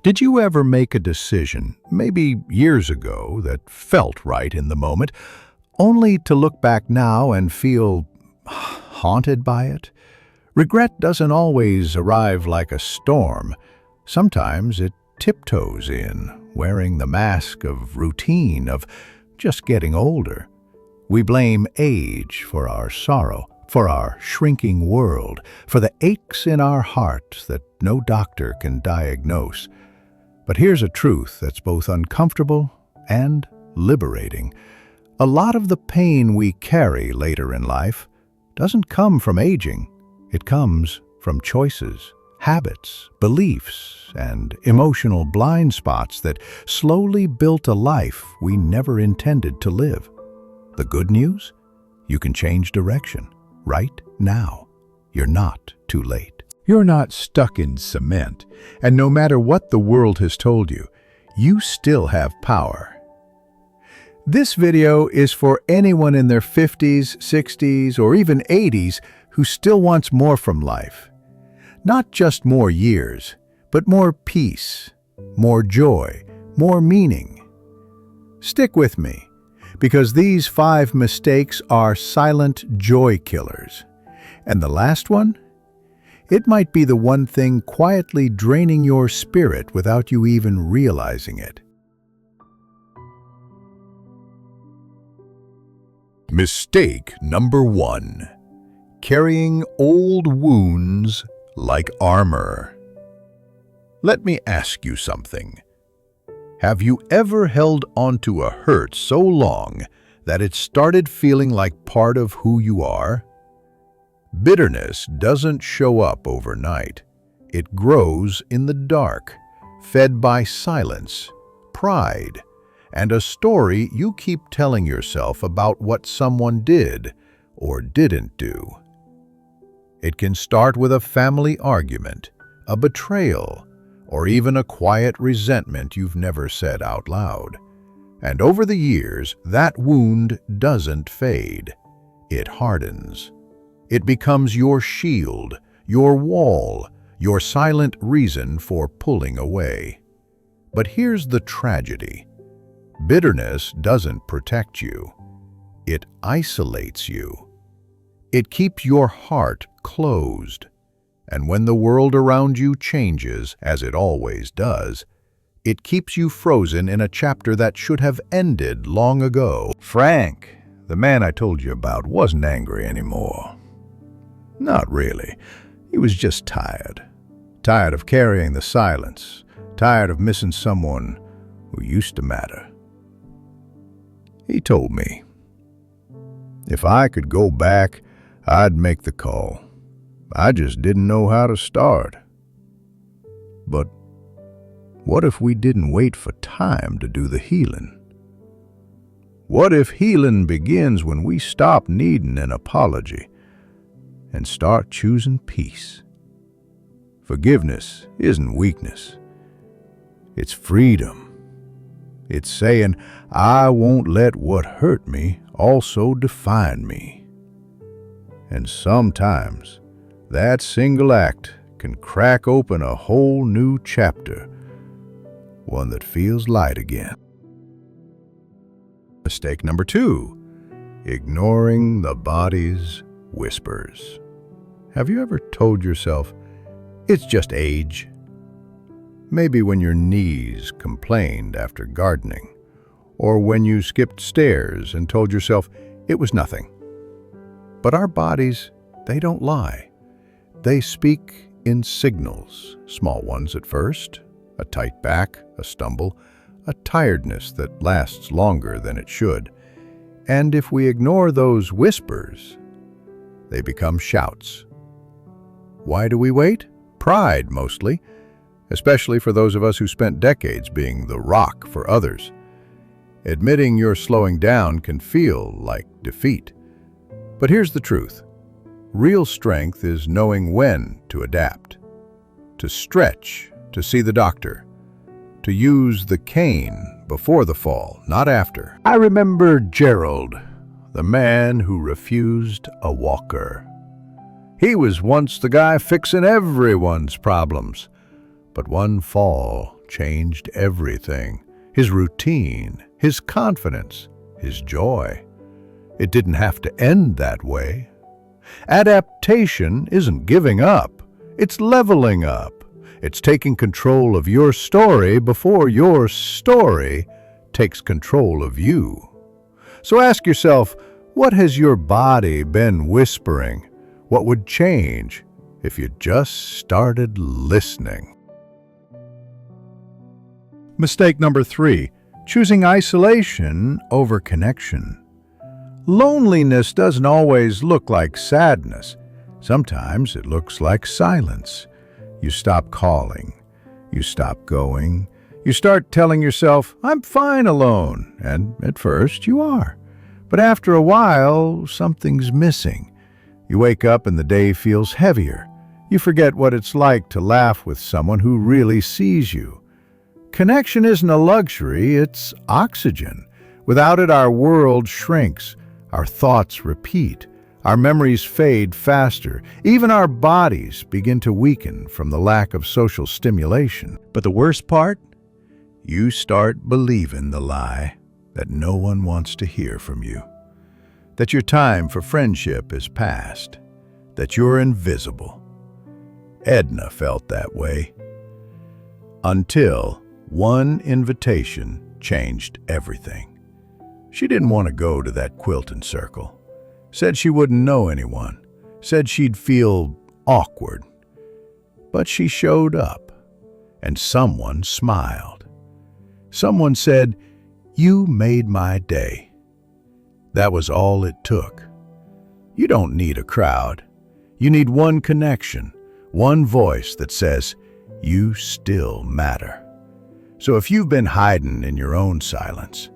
Did you ever make a decision, maybe years ago, that felt right in the moment, only to look back now and feel haunted by it? Regret doesn't always arrive like a storm. Sometimes it tiptoes in, wearing the mask of routine, of just getting older. We blame age for our sorrow, for our shrinking world, for the aches in our heart that no doctor can diagnose. But here's a truth that's both uncomfortable and liberating. A lot of the pain we carry later in life doesn't come from aging. It comes from choices, habits, beliefs, and emotional blind spots that slowly built a life we never intended to live. The good news? You can change direction right now. You're not too late. You're not stuck in cement, and no matter what the world has told you, you still have power. This video is for anyone in their 50s, 60s, or even 80s who still wants more from life. Not just more years, but more peace, more joy, more meaning. Stick with me, because these 5 mistakes are silent joy killers. And the last one? It might be the one thing quietly draining your spirit without you even realizing it. Mistake number 1. Carrying old wounds like armor. Let me ask you something. Have you ever held onto a hurt so long that it started feeling like part of who you are? Bitterness doesn't show up overnight. It grows in the dark, fed by silence, pride, and a story you keep telling yourself about what someone did or didn't do. It can start with a family argument, a betrayal, or even a quiet resentment you've never said out loud. And over the years, that wound doesn't fade. It hardens. It becomes your shield, your wall, your silent reason for pulling away. But here's the tragedy. Bitterness doesn't protect you. It isolates you. It keeps your heart closed. And when the world around you changes, as it always does, it keeps you frozen in a chapter that should have ended long ago. Frank, the man I told you about, wasn't angry anymore. Not really. He was just tired. Tired of carrying the silence. Tired of missing someone who used to matter. He told me, if I could go back, I'd make the call. I just didn't know how to start. But what if we didn't wait for time to do the healing? What if healing begins when we stop needing an apology and start choosing peace? Forgiveness isn't weakness. It's freedom. It's saying, I won't let what hurt me also define me. And sometimes, that single act can crack open a whole new chapter, one that feels light again. Mistake number 2, ignoring the body's whispers. Have you ever told yourself, it's just age? Maybe when your knees complained after gardening, or when you skipped stairs and told yourself it was nothing. But our bodies, they don't lie. They speak in signals, small ones at first, a tight back, a stumble, a tiredness that lasts longer than it should. And if we ignore those whispers, they become shouts. Why do we wait? Pride, mostly, especially for those of us who spent decades being the rock for others. Admitting you're slowing down can feel like defeat. But here's the truth. Real strength is knowing when to adapt, to stretch, to see the doctor, to use the cane before the fall, not after. I remember Gerald, the man who refused a walker. He was once the guy fixing everyone's problems, but one fall changed everything. His routine, his confidence, his joy. It didn't have to end that way. Adaptation isn't giving up. It's leveling up. It's taking control of your story before your story takes control of you. So ask yourself, what has your body been whispering? What would change if you just started listening? Mistake number 3, choosing isolation over connection. Loneliness doesn't always look like sadness. Sometimes it looks like silence. You stop calling. You stop going. You start telling yourself, I'm fine alone. And at first you are. But after a while, something's missing. You wake up and the day feels heavier. You forget what it's like to laugh with someone who really sees you. Connection isn't a luxury, it's oxygen. Without it, our world shrinks. Our thoughts repeat. Our memories fade faster. Even our bodies begin to weaken from the lack of social stimulation. But the worst part? You start believing the lie that no one wants to hear from you. That your time for friendship is past. That you're invisible. Edna felt that way. Until one invitation changed everything. She didn't want to go to that quilting circle. Said she wouldn't know anyone. Said she'd feel awkward. But she showed up, and someone smiled. Someone said, "You made my day." That was all it took. You don't need a crowd. You need one connection, one voice that says, "You still matter." So if you've been hiding in your own silence,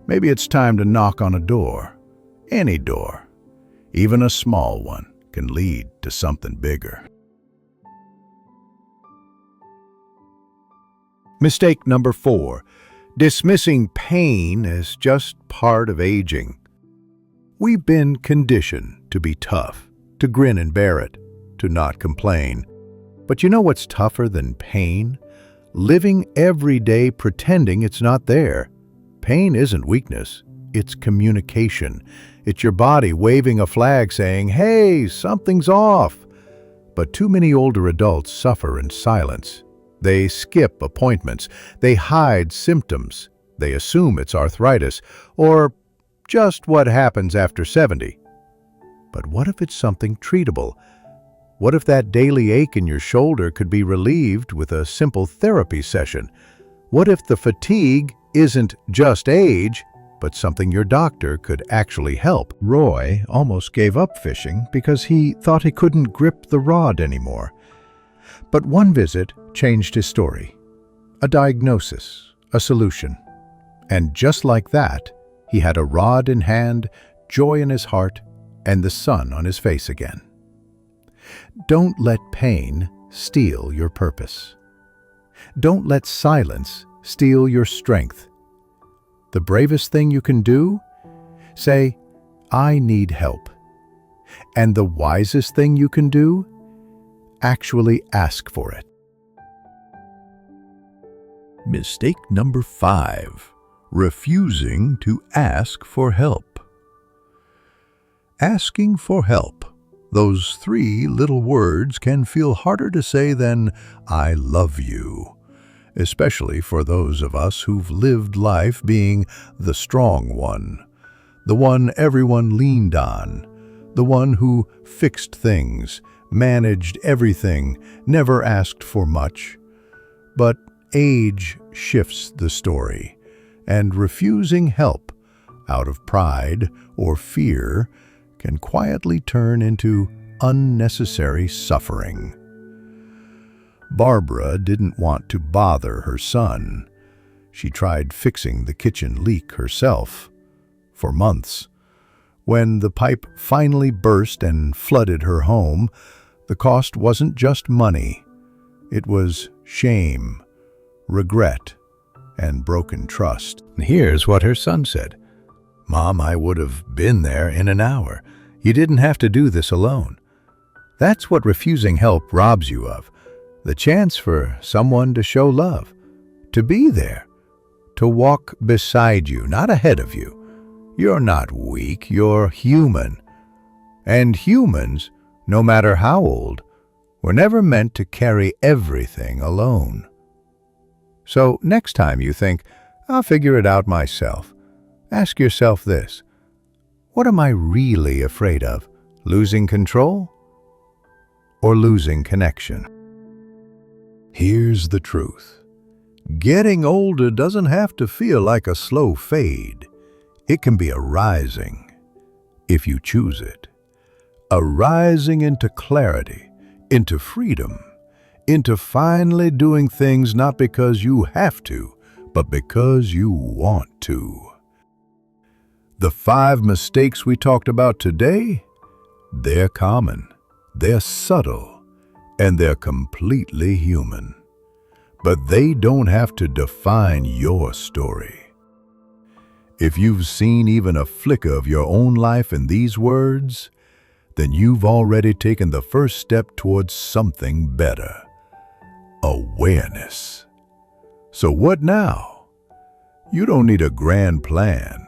maybe it's time to knock on a door. Any door, even a small one, can lead to something bigger. Mistake number 4, dismissing pain as just part of aging. We've been conditioned to be tough, to grin and bear it, to not complain. But you know what's tougher than pain? Living every day pretending it's not there. Pain isn't weakness, it's communication. It's your body waving a flag saying, "Hey, something's off." But too many older adults suffer in silence. They skip appointments, they hide symptoms, they assume it's arthritis, or just what happens after 70. But what if it's something treatable? What if that daily ache in your shoulder could be relieved with a simple therapy session? What if the fatigue isn't just age, but something your doctor could actually help? Roy almost gave up fishing because he thought he couldn't grip the rod anymore. But one visit changed his story. A diagnosis, a solution. And just like that, he had a rod in hand, joy in his heart, and the sun on his face again. Don't let pain steal your purpose. Don't let silence steal your strength. The bravest thing you can do? Say, "I need help." And the wisest thing you can do? Actually ask for it. Mistake number 5, refusing to ask for help. Asking for help. Those 3 little words can feel harder to say than "I love you," especially for those of us who've lived life being the strong one, the one everyone leaned on, the one who fixed things, managed everything, never asked for much. But age shifts the story, and refusing help out of pride or fear can quietly turn into unnecessary suffering. Barbara didn't want to bother her son. She tried fixing the kitchen leak herself for months. When the pipe finally burst and flooded her home, the cost wasn't just money. It was shame, regret, and broken trust. And here's what her son said. "Mom, I would have been there in an hour. You didn't have to do this alone." That's what refusing help robs you of. The chance for someone to show love, to be there, to walk beside you, not ahead of you. You're not weak, you're human. And humans, no matter how old, were never meant to carry everything alone. So next time you think, I'll figure it out myself, ask yourself this: what am I really afraid of? Losing control or losing connection? Here's the truth. Getting older doesn't have to feel like a slow fade. It can be a rising, if you choose it. A rising into clarity, into freedom, into finally doing things not because you have to, but because you want to. The 5 mistakes we talked about today, they're common, they're subtle, and they're completely human. But they don't have to define your story. If you've seen even a flicker of your own life in these words, then you've already taken the first step towards something better: awareness. So what now? You don't need a grand plan.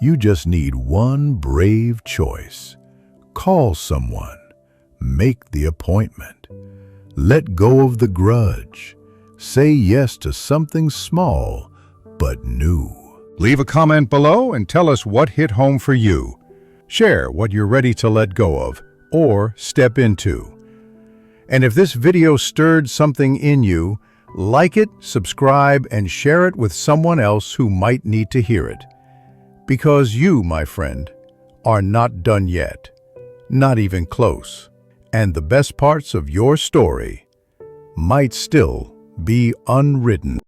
You just need one brave choice. Call someone. Make the appointment. Let go of the grudge. Say yes to something small but new. Leave a comment below and tell us what hit home for you. Share what you're ready to let go of or step into. And if this video stirred something in you, like it, subscribe, and share it with someone else who might need to hear it. Because you, my friend, are not done yet, not even close. And the best parts of your story might still be unwritten.